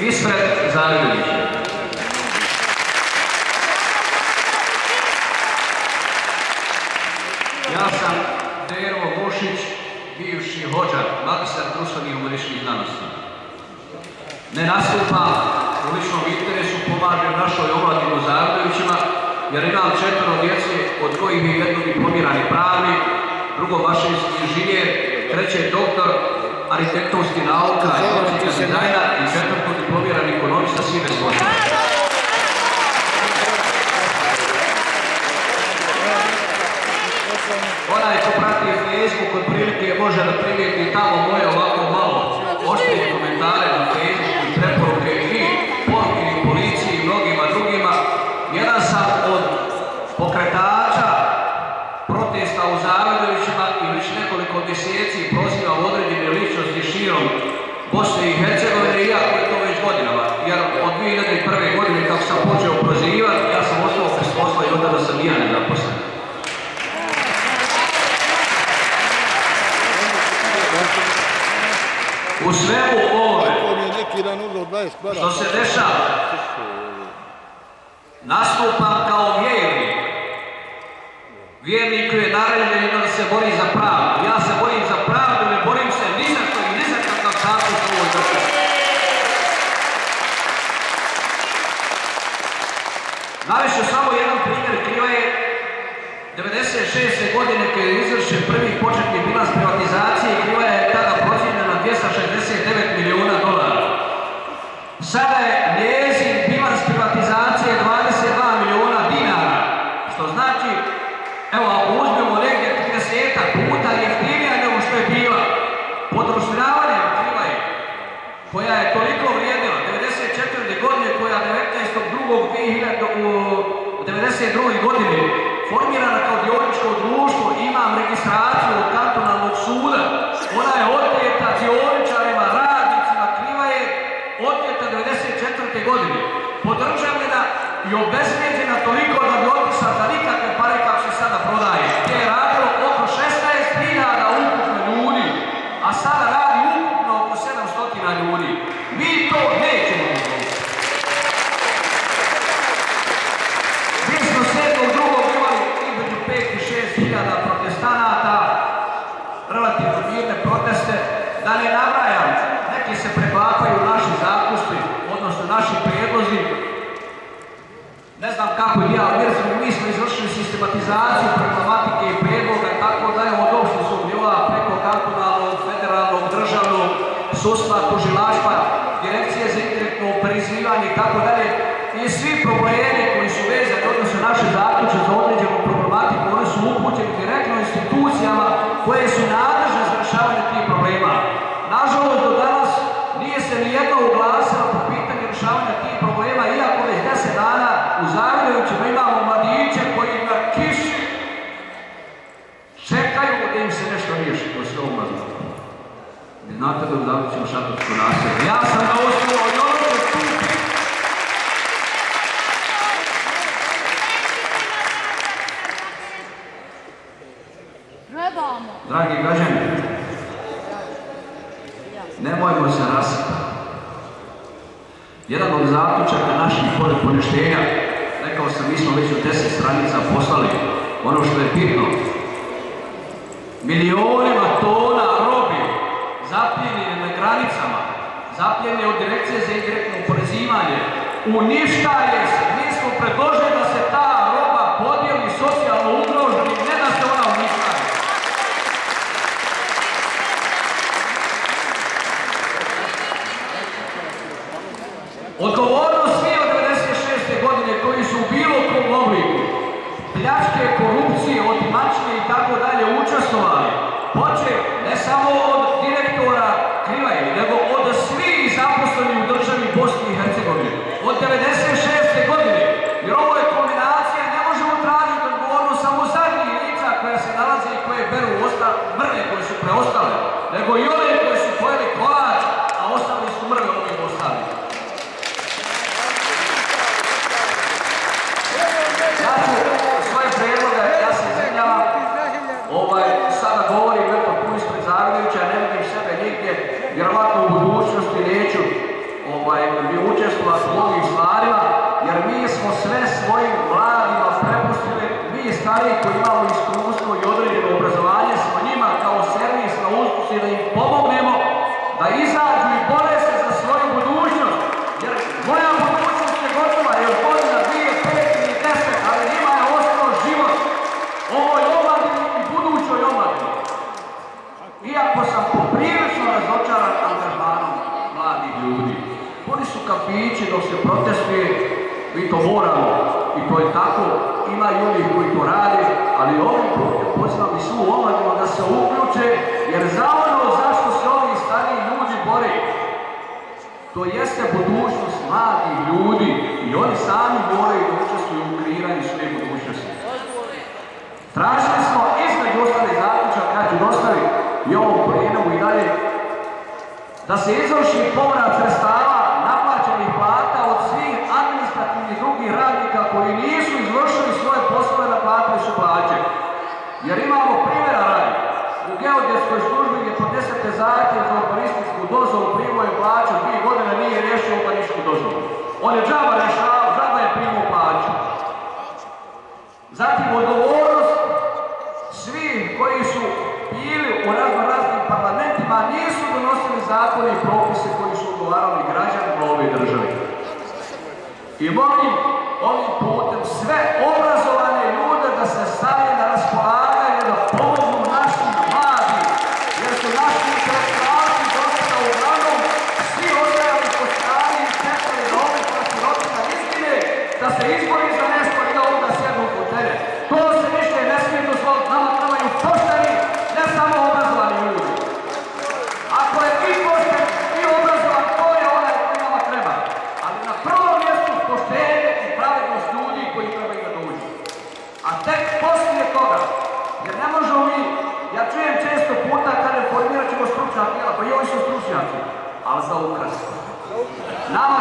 ispred Zavidovića. Ja sam Dero Vušić, bivši hođa, magistar društvenih i humanističkih znanosti. Ne nastupam u ličnom interesu, pomažem našoj omladini u Zavidovićima, jer imam 4 djece, od kojih je jedno diplomirani pravnik, drugo mašinski inženjer, treće doktor arhitektonskih nauka i ekonomskih dizajna i 4 diplomirani ekonomista svi bez posla. Onaj ko prati Facebook od prilike može da primijeti tamo moje ovako malo oštrije komentare na Facebooku i preporuke i poruke i policiji i mnogima drugima. Jedan sam od pokretača protesta u Zavidovićima i već nekoliko mjeseci prozivam određene ličnosti širom Bosne i Hercegovine, iako je to već godinama. Jer od 2001. godine kako sam počeo prozivati, ja sam ostao bez posla i onda sam i ja nezaposlen. U svemu ovome što se dešava, nastupam kao vjernik. Vjernik koji je naređen da se bori za pravdu. Ja se borim za pravdu, ne borim se ni za što i ni za kakav status u ovoj državi. Navešću samo jedan primjer. Krivaje 96. godine kada je izvršen prvi početni bilans privatizacije, Krivaja je tada procijenjena na $269 milijuna. Sada je njezin bilans privatizacije 22 milijuna dinara, što znači, evo ako uzmemo negdje 30 puta jeftinija nego što je bila. Podružnjavanje Krivaje, koja je toliko vrijedila 94. godine, koja 19.2.1992. godine formirana kao dioničko društvo, imam registraciju od kantonalnog suda. Ona je oteta dioničarima, radnicima Krivaje, oteta 94. godine. Podržavljena i obezvrijeđena toliko da bi otišla za nikakve pare kako se sada prodaje. Gdje je radilo oko 16.000 ukupno ljudi, a sada radi ukupno oko 700 ljudi. Mi to nećemo dozvoliti. Mi smo 7.2. imali između 5 i 6.000 protestanata, relativno mirne proteste, da ne nabrajam, neki se preklapaju naši zakusti, odnosno naši prijedlozi. Ne znam kako je ja, jer mi smo izvršili sistematizaciju problematike i prijedloga, tako da je od opštinskog nivoa preko kantonalnog, federalnog, državnog, sudstva, tužilaštva, direkcije za indirektno oporezivanje i tako dalje. I svi problemi koji su vezani, odnosno naše zaključke za određenu problematiku, oni su upućeni direktno institucijama koje su nadležne za rješavanje tih problema. Nažalost, do danas nije se nijedno oglasilo po pitanju rješavanja tih problema, iako već 10 dana u Zavidovićima imamo mladiće koji na kiši čekaju da im se nešto riješi. To sve omladno. Ne znate da u Zavidovićima šatorsko naselje. Ja sam na osnovu od onoga tu. Dragi građani, nemojmo se rasipati. Jedan od zaključaka naših pored poništenja, rekao sam, mi smo već u 10 stranica poslali ono što je bitno. Milionima tona robi zapljenjene na granicama, zapljenjene od Direkcije za indirektno oporezivanje, uništaje se. Mi smo predložili da se ta roba podijeli socijalno ugroženim, ne da se ona uništaje. Odgovornost svi od 96. godine koji su u bilo kom obliku pljačke, korupcije, otimačine i tako dalje učestvovali, počev ne samo od direktora Krivaje, nego od svih zaposlenih u državi Bosni i Hercegovine. Od 96. godine, jer ovo je kombinacija, ne možemo tražiti odgovornost samo zadnjih lica koja se nalaze i koje beru mrve koje su preostale, nego i one koje su pojeli kolač, a ostali su mrve ovim ostali. Svoje prijedloge, ja se izvinjavam, sada govorim nepotpuno ispred Zavidovića, ne vidim sebe nigdje, vjerovatno u budućnosti neću bi učestvovati u ovim stvarima, jer mi smo sve svojim mladima prepustili, mi stariji koji imamo iskustvo i određeno obrazovanje, smo njima kao servis na usluzi da im pomognemo da izađu i bore se za svoju budućnost. Jer moja budućnost je gotova, još godina 2, 5 ili 10, ali njima je ostao život ovoj omladini i budućoj omladini. Iako sam poprilično razočaran angažmanom mladih ljudi. Oni su kafići dok se protestuje, mi to moramo i to je tako, ima i oni koji to rade, ali ovim putem pozivam i svu omladinu da se uključe, jer za ono zašto se ovi stariji ljudi bore, to jeste budućnost mladih ljudi i oni sami moraju da učestvuju u kreiranju svoje budućnosti. Tražili smo između ostalih zaključaka, kad ću dostaviti i ovom plenumu i dalje, da se izvrši povrat sredstava naplaćenih plata od svih administrativnih drugih radnika koji nisu izvršili svoje poslove, naplatili su plaće. Jer imamo primjera radi. U geodetskoj službi gdje podnesete zahtjev za urbanističku dozvolu, primao je plaću 2 godine, nije riješio urbanističku dozvolu. On je džaba rešavao, džaba je primao plaću. Zatim odgovornost svi koji su bili u raznim parlamentima nisu donosili zakone i propise koji su odgovarali građanima ove države. I molim ovim putem sve obrazovane ljude da se stave na raspolaganje, da pomognu našim mladim, jer su naši intelektualci dosta uglavnom svi ostajali po strani i čekali da ove krasirotina istine, da se izbori za nešto i da ovoga sjednu u fotelje. To se više ne smije dozvoliti, nama trebaju pošteni, ne samo obrazovani ljudi. Ako je i pošten i obrazovan, to je onaj koji nama treba. Ali na prvom mjestu poštenje i pravednost ljudi koji trebaju da dođu. A tek poslije toga, jer ne možemo mi, ja čujem često puta kada formirat ćemo stručna tijela, pa i ovi su stručnjaci, ali za ukras. Nama